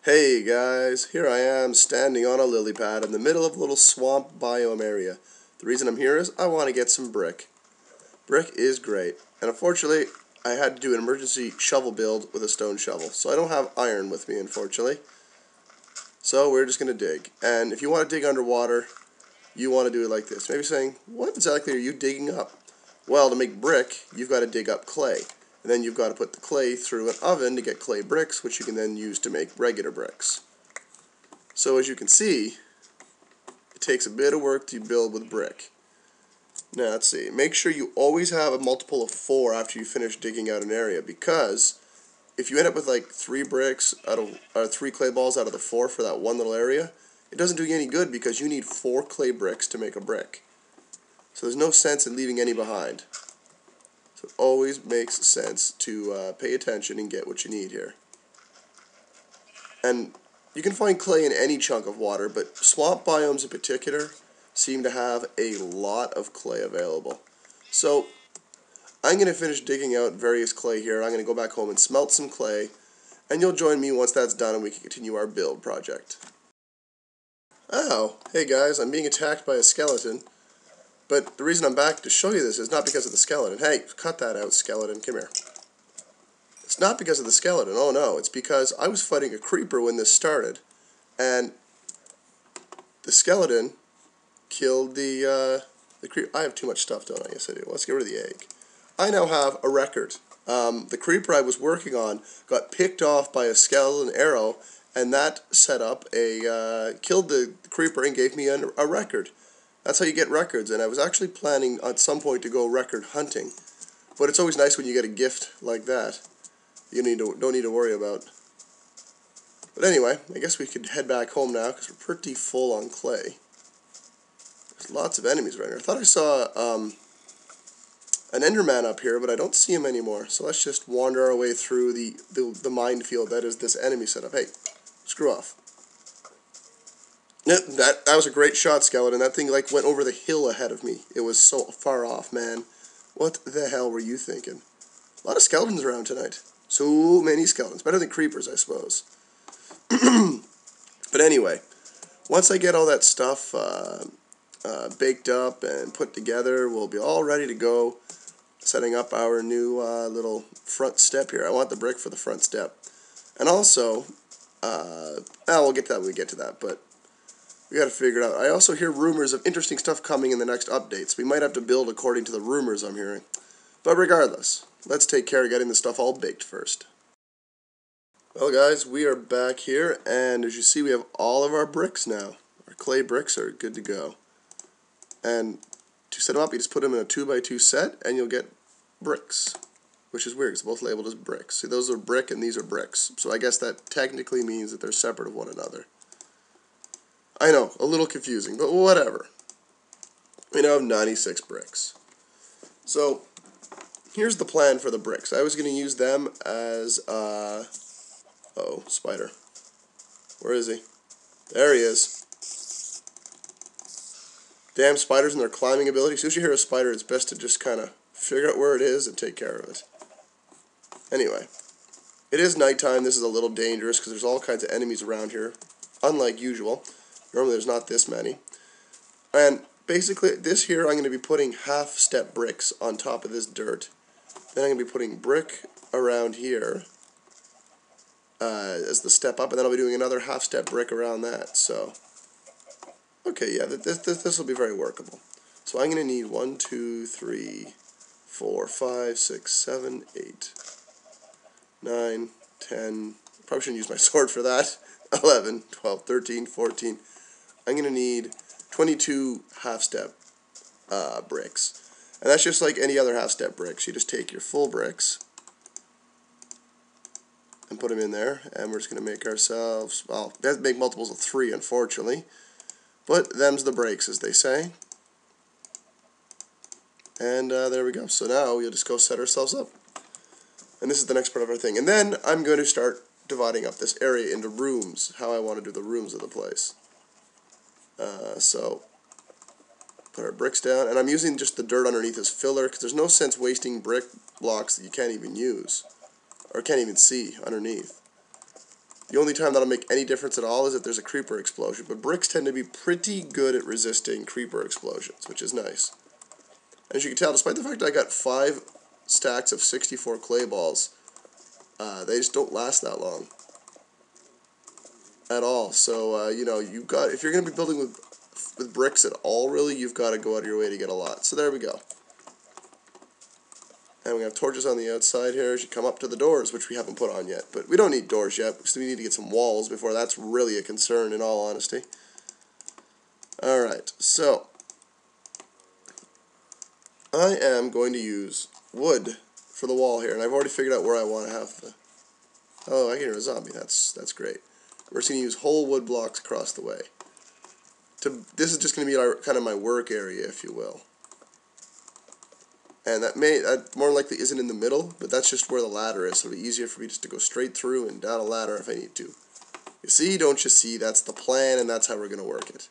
Hey guys, here I am standing on a lily pad in the middle of a little swamp biome area. The reason I'm here is I want to get some brick. Brick is great, and unfortunately I had to do an emergency shovel build with a stone shovel, so I don't have iron with me unfortunately. So we're just going to dig, and if you want to dig underwater, you want to do it like this. Maybe saying, what exactly are you digging up? Well, to make brick, you've got to dig up clay. And then you've got to put the clay through an oven to get clay bricks, which you can then use to make regular bricks. So as you can see, it takes a bit of work to build with brick. Now let's see, make sure you always have a multiple of 4 after you finish digging out an area, because if you end up with like 3 bricks out of, or 3 clay balls out of the 4 for that one little area, it doesn't do you any good because you need 4 clay bricks to make a brick. So there's no sense in leaving any behind. So it always makes sense to pay attention and get what you need here. And you can find clay in any chunk of water, but swamp biomes in particular seem to have a lot of clay available. So I'm going to finish digging out various clay here. I'm going to go back home and smelt some clay, and you'll join me once that's done and we can continue our build project. Oh, hey guys, I'm being attacked by a skeleton. But the reason I'm back to show you this is not because of the skeleton. Hey, cut that out, skeleton. Come here. It's not because of the skeleton. Oh no, it's because I was fighting a creeper when this started. And the skeleton killed the creeper. I have too much stuff, don't I? Yes, I do. Let's get rid of the egg. I now have a record. The creeper I was working on got picked off by a skeleton arrow, and that set up killed the creeper and gave me a record. That's how you get records, and I was actually planning at some point to go record hunting. But it's always nice when you get a gift like that. You don't need to worry about. But anyway, I guess we could head back home now because we're pretty full on clay. There's lots of enemies right here. I thought I saw an Enderman up here, but I don't see him anymore. So let's just wander our way through the minefield that is this enemy setup. Hey, screw off. That was a great shot, skeleton. That thing like went over the hill ahead of me. It was so far off, man. What the hell were you thinking? A lot of skeletons around tonight. So many skeletons. Better than creepers, I suppose. But anyway, once I get all that stuff baked up and put together, we'll be all ready to go, setting up our new little front step here. I want the brick for the front step. And also, we'll get to that when we get to that, but we got to figure it out. I also hear rumors of interesting stuff coming in the next updates. We might have to build according to the rumors I'm hearing. But regardless, let's take care of getting the stuff all baked first. Well guys, we are back here, and as you see we have all of our bricks now. Our clay bricks are good to go. And to set them up, you just put them in a 2x2 set, and you'll get bricks. Which is weird, it's both labeled as bricks. See, those are brick and these are bricks. So I guess that technically means that they're separate of one another. I know, a little confusing, but whatever. We now have 96 bricks. So, here's the plan for the bricks. I was going to use them as, uh-oh, spider. Where is he? There he is. Damn spiders and their climbing ability. As soon as you hear a spider, it's best to just kind of figure out where it is and take care of it. Anyway, it is nighttime. This is a little dangerous because there's all kinds of enemies around here, unlike usual. Normally there's not this many. And basically this here I'm going to be putting half-step bricks on top of this dirt. Then I'm going to be putting brick around here as the step up, and then I'll be doing another half-step brick around that. So, okay, yeah, this will be very workable. So I'm going to need 1, 2, 3, 4, 5, 6, 7, 8, 9, 10. Probably shouldn't use my sword for that. 11, 12, 13, 14. I'm going to need 22 half-step bricks. And that's just like any other half-step bricks. You just take your full bricks and put them in there. And we're just going to make ourselves, well, we have to make multiples of 3, unfortunately. But them's the breaks, as they say. And there we go. So now we'll just go set ourselves up. And this is the next part of our thing. And then I'm going to start dividing up this area into rooms, how I want to do the rooms of the place. So, put our bricks down, and I'm using just the dirt underneath as filler, because there's no sense wasting brick blocks that you can't even use, or can't even see underneath. The only time that'll make any difference at all is if there's a creeper explosion. But bricks tend to be pretty good at resisting creeper explosions, which is nice. As you can tell, despite the fact that I got 5 stacks of 64 clay balls, they just don't last that long at all. So, you know, you've got, if you're going to be building with bricks at all, really, you've got to go out of your way to get a lot. So there we go. And we have torches on the outside here as you come up to the doors, which we haven't put on yet. But we don't need doors yet, because we need to get some walls before that's really a concern, in all honesty. Alright, so I am going to use wood for the wall here, and I've already figured out where I want to have the... Oh, I can hear a zombie. That's great. We're just going to use whole wood blocks across the way. This is just going to be kind of my work area, if you will. And that more likely isn't in the middle, but that's just where the ladder is, so it'll be easier for me just to go straight through and down a ladder if I need to. You see, don't you see? That's the plan, and that's how we're going to work it.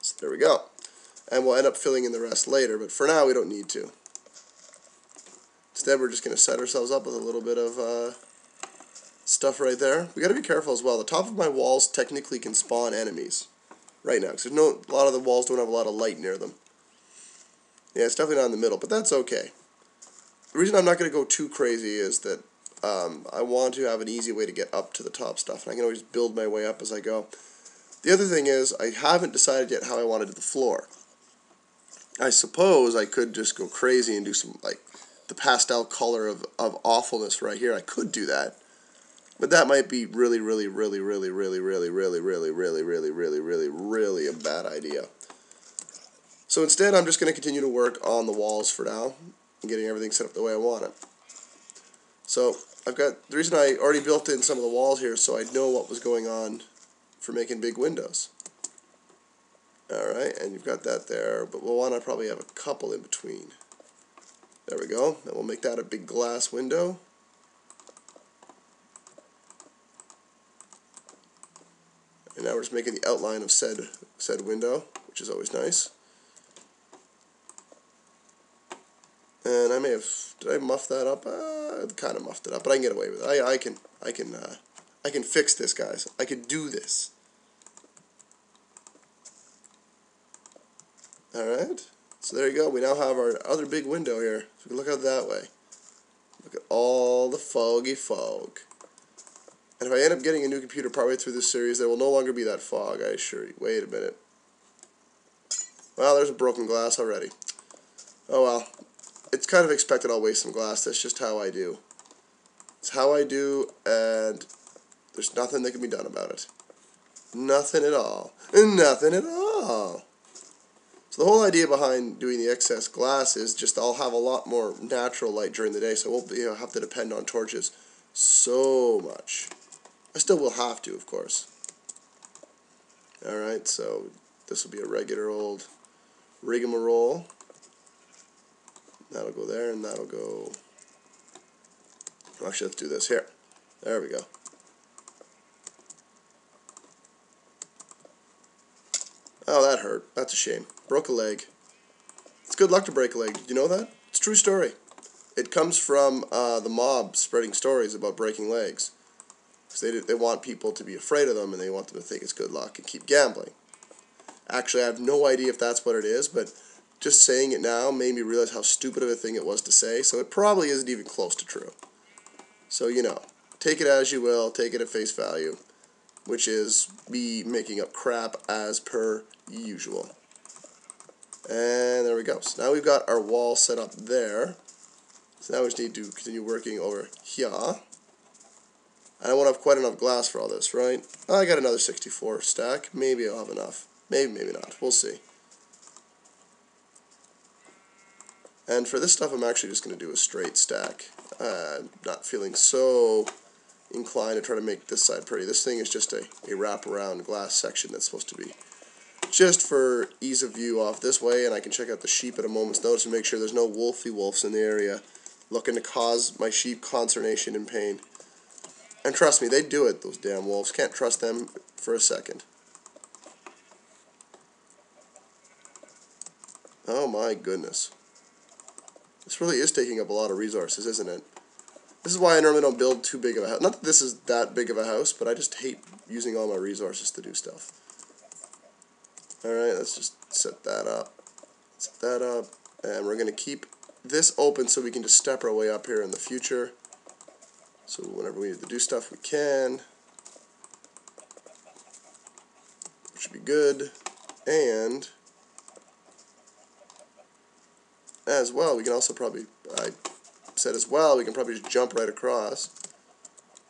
So there we go. And we'll end up filling in the rest later, but for now we don't need to. Instead, we're just going to set ourselves up with a little bit of stuff right there. We got to be careful as well. The top of my walls technically can spawn enemies right now, because a lot of the walls don't have a lot of light near them. Yeah, it's definitely not in the middle, but that's okay. The reason I'm not going to go too crazy is that I want to have an easy way to get up to the top stuff, and I can always build my way up as I go. The other thing is, I haven't decided yet how I want to do the floor. I suppose I could just go crazy and do some, like, the pastel color of awfulness right here. I could do that. But that might be really a bad idea. So instead, I'm just going to continue to work on the walls for now and getting everything set up the way I want it. So I've got, the reason I already built in some of the walls here so I'd know what was going on for making big windows. Alright, and you've got that there, but we'll want to probably have a couple in between. There we go. And we'll make that a big glass window. And now we're just making the outline of said window, which is always nice. And I may have, did I muff that up? I kind of muffed it up, but I can get away with it. I can fix this, guys. I can do this. Alright, so there you go. We now have our other big window here. So we can look out that way. Look at all the foggy fog. And if I end up getting a new computer partway through this series, there will no longer be that fog, I assure you. Wait a minute. Well, there's a broken glass already. Oh well. It's kind of expected I'll waste some glass. That's just how I do. It's how I do, and there's nothing that can be done about it. Nothing at all. Nothing at all. So the whole idea behind doing the excess glass is just I'll have a lot more natural light during the day, so I won't have to depend on torches so much. I still will have to, of course. Alright, so this will be a regular old rigmarole. That'll go there, and that'll go... Actually, let's do this here. There we go. Oh, that hurt. That's a shame. Broke a leg. It's good luck to break a leg. Did you know that? It's a true story. It comes from the mob spreading stories about breaking legs. Because they want people to be afraid of them, and they want them to think it's good luck and keep gambling. Actually, I have no idea if that's what it is, but just saying it now made me realize how stupid of a thing it was to say, so it probably isn't even close to true. So, you know, take it as you will, take it at face value, which is me making up crap as per usual. And there we go. So now we've got our wall set up there. So now we just need to continue working over here. And I won't have quite enough glass for all this, right? I got another 64 stack. Maybe I'll have enough. Maybe, maybe not. We'll see. And for this stuff, I'm actually just going to do a straight stack. I'm not feeling so inclined to try to make this side pretty. This thing is just a wraparound glass section that's supposed to be just for ease of view off this way, and I can check out the sheep at a moment's notice and make sure there's no wolves in the area looking to cause my sheep consternation and pain. And trust me, they do it, those damn wolves. Can't trust them for a second. Oh my goodness. This really is taking up a lot of resources, isn't it? This is why I normally don't build too big of a house. Not that this is that big of a house, but I just hate using all my resources to do stuff. Alright, let's just set that up. Set that up. And we're going to keep this open so we can just step our way up here in the future. So whenever we need to do stuff, we can. Which should be good. And as well, we can also probably, I said as well, we can probably just jump right across.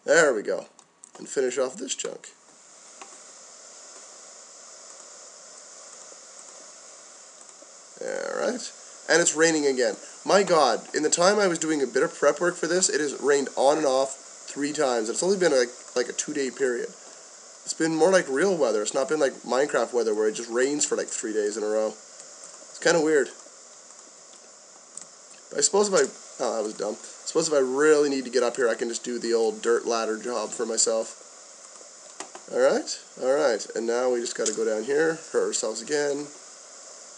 There we go. And finish off this chunk. Alright. And it's raining again. My God, in the time I was doing a bit of prep work for this, it has rained on and off 3 times. It's only been like a 2-day period. It's been more like real weather. It's not been like Minecraft weather where it just rains for like 3 days in a row. It's kind of weird. I suppose if I... Oh, that was dumb. I suppose if I really need to get up here, I can just do the old dirt ladder job for myself. Alright, alright. And now we just got to go down here, hurt ourselves again.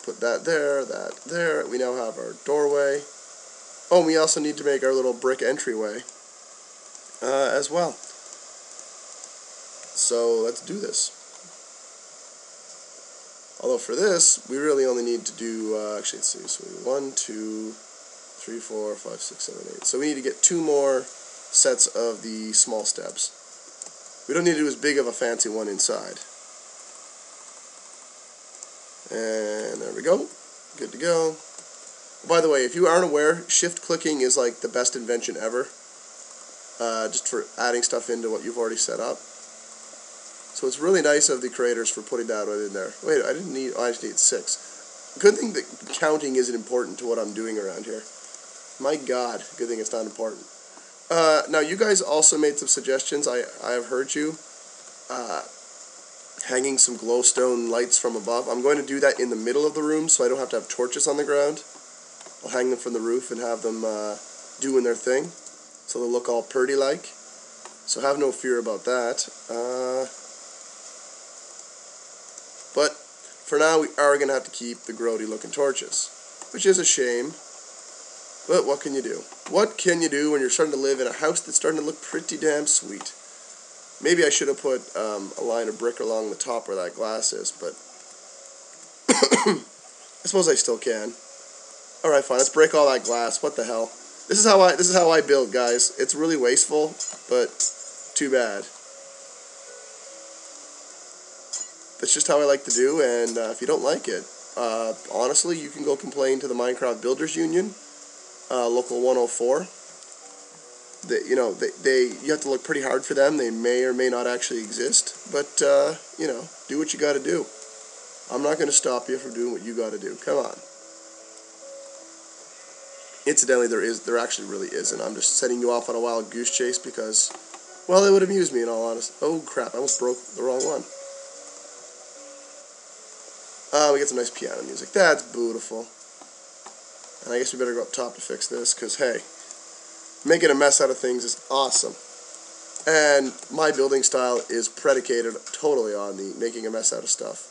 Put that there. We now have our doorway. Oh, and we also need to make our little brick entryway as well. So let's do this. Although for this, we really only need to do, actually, let's see, so 1, 2, 3, 4, 5, 6, 7, 8. So we need to get 2 more sets of the small steps. We don't need to do as big of a fancy one inside. And there we go. Good to go. By the way, if you aren't aware, shift clicking is like the best invention ever. Just for adding stuff into what you've already set up. So it's really nice of the creators for putting that in there. Wait, I didn't need, I just need 6. Good thing that counting isn't important to what I'm doing around here. My God, good thing it's not important. Now, you guys also made some suggestions. I have heard you. Hanging some glowstone lights from above. I'm going to do that in the middle of the room so I don't have to have torches on the ground. I'll hang them from the roof and have them doing their thing. So they'll look all purdy-like. So have no fear about that. But for now we are going to have to keep the grody-looking torches. Which is a shame. But what can you do? What can you do when you're starting to live in a house that's starting to look pretty damn sweet? Maybe I should have put a line of brick along the top where that glass is, but I suppose I still can. All right, fine. Let's break all that glass. What the hell? This is how I build, guys. It's really wasteful, but too bad. That's just how I like to do, and if you don't like it, honestly, you can go complain to the Minecraft Builders Union, Local 104. You have to look pretty hard for them. They may or may not actually exist, but do what you got to do. I'm not going to stop you from doing what you got to do. Come on. Incidentally, there actually really isn't. I'm just setting you off on a wild goose chase because, well, it would amuse me in all honesty. Oh crap! I almost broke the wrong one. We get some nice piano music. That's beautiful. And I guess we better go up top to fix this because hey. Making a mess out of things is awesome. And my building style is predicated totally on the making a mess out of stuff.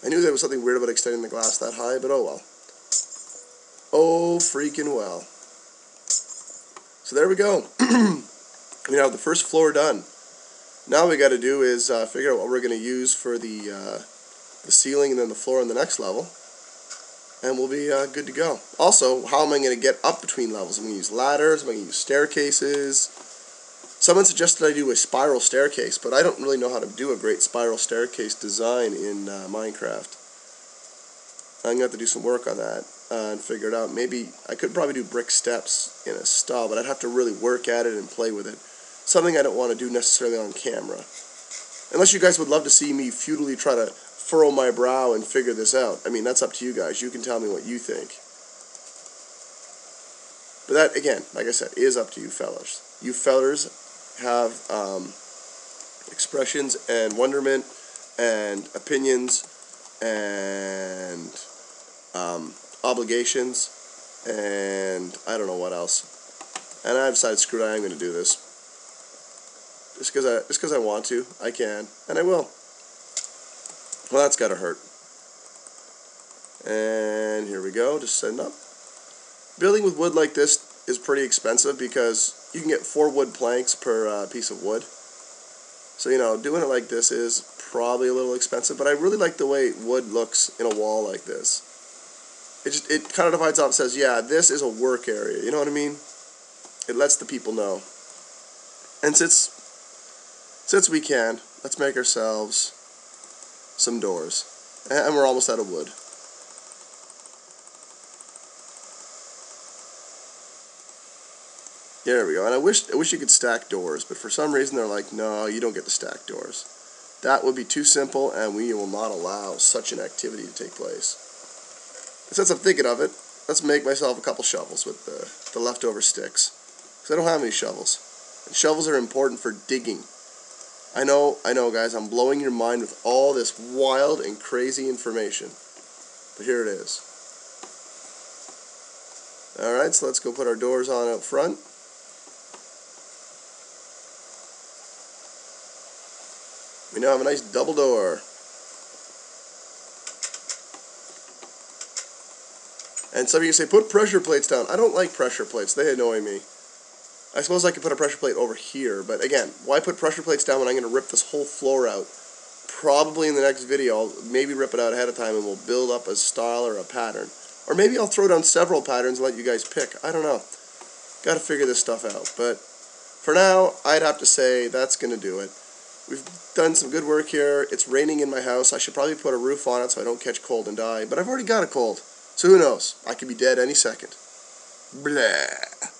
I knew there was something weird about extending the glass that high, but oh well. Oh, freaking well. So there we go. We have the first floor done. Now what we got to do is figure out what we're going to use for the ceiling and then the floor on the next level. And we'll be good to go. Also, how am I going to get up between levels? I'm going to use ladders. I'm going to use staircases. Someone suggested I do a spiral staircase, but I don't really know how to do a great spiral staircase design in Minecraft. I'm going to have to do some work on that and figure it out. Maybe I could probably do brick steps in a style, but I'd have to really work at it and play with it. Something I don't want to do necessarily on camera. Unless you guys would love to see me futilely try to furrow my brow and figure this out. I mean, that's up to you guys. You can tell me what you think. But that, again, like I said, is up to you fellas. You fellers have expressions and wonderment and opinions and obligations and I don't know what else. And I decided, screw it, I am going to do this. Just because I want to, I can, and I will. Well, that's got to hurt. And here we go, just setting up. Building with wood like this is pretty expensive because you can get 4 wood planks per piece of wood. So, you know, doing it like this is probably a little expensive, but I really like the way wood looks in a wall like this. It kind of divides off and says, yeah, this is a work area, you know what I mean? It lets the people know. And since we can, let's make ourselves some doors. And we're almost out of wood. There we go. And I wish you could stack doors, but for some reason they're like, no, you don't get to stack doors. That would be too simple, and we will not allow such an activity to take place. And since I'm thinking of it, let's make myself a couple shovels with the leftover sticks. Because I don't have any shovels. And shovels are important for digging. I know, guys, I'm blowing your mind with all this wild and crazy information. But here it is. Alright, so let's go put our doors on out front. We now have a nice double door. And some of you say, put pressure plates down. I don't like pressure plates. They annoy me. I suppose I could put a pressure plate over here, but again, why put pressure plates down when I'm going to rip this whole floor out? Probably in the next video, I'll maybe rip it out ahead of time and we'll build up a style or a pattern. Or maybe I'll throw down several patterns and let you guys pick. I don't know. Got to figure this stuff out. But for now, I'd have to say that's going to do it. We've done some good work here. It's raining in my house. I should probably put a roof on it so I don't catch cold and die. But I've already got a cold. So who knows? I could be dead any second. Blah.